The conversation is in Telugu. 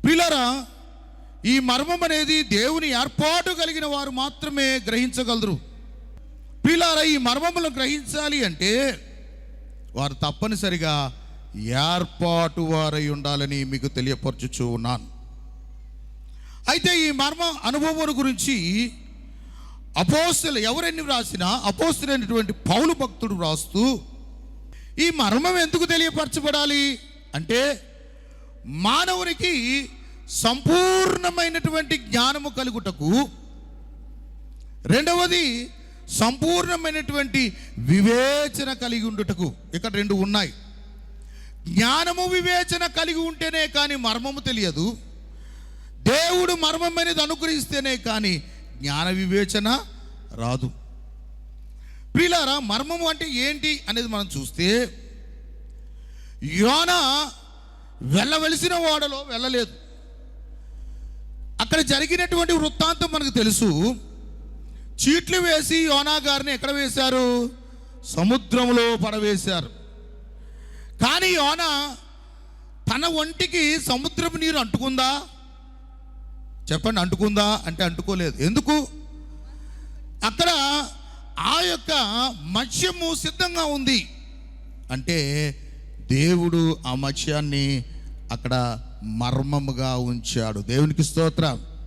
ప్రియులారా, ఈ మర్మం అనేది దేవుని ఏర్పాటు కలిగిన వారు మాత్రమే గ్రహించగలరు. ప్రియులారా, ఈ మర్మములను గ్రహించాలి అంటే వారు తప్పనిసరిగా ఏర్పాటు వారై ఉండాలని మీకు తెలియపరచుచూ ఉన్నాను. అయితే ఈ మర్మ అనుభవం గురించి అపోస్తలు ఎవరెన్ని వ్రాసినా అపోస్తలైనటువంటి పౌలు భక్తుడు వ్రాస్తూ ఈ మర్మం ఎందుకు తెలియపరచబడాలి అంటే మానవునికి సంపూర్ణమైనటువంటి జ్ఞానము కలుగుటకు, రెండవది సంపూర్ణమైనటువంటి వివేచన కలిగి ఉండుటకు. ఇక్కడ రెండు ఉన్నాయి. జ్ఞానము వివేచన కలిగి ఉంటేనే కానీ మర్మము తెలియదు. దేవుడు మర్మం అనేది అనుగ్రహిస్తేనే కానీ జ్ఞాన వివేచన రాదు. ప్రియులారా, మర్మము అంటే ఏంటి అనేది మనం చూస్తే, యోనా వెళ్ళవలసిన ఓడలో వెళ్ళలేదు. అక్కడ జరిగినటువంటి వృత్తాంతం మనకు తెలుసు. చీట్లు వేసి యోనా గారిని ఎక్కడ వేశారు? సముద్రంలో పడవేశారు. కానీ యోనా తన ఒంటికి సముద్రపు నీరు అంటుకుందా? చెప్పండి, అంటుకుందా అంటే అంటుకోలేదు. ఎందుకు? అక్కడ ఆ యొక్క మత్స్యము సిద్ధంగా ఉంది. అంటే దేవుడు ఆ మత్స్యాన్ని అక్కడ మర్మముగా ఉంచాడు. దేవునికి స్తోత్రం.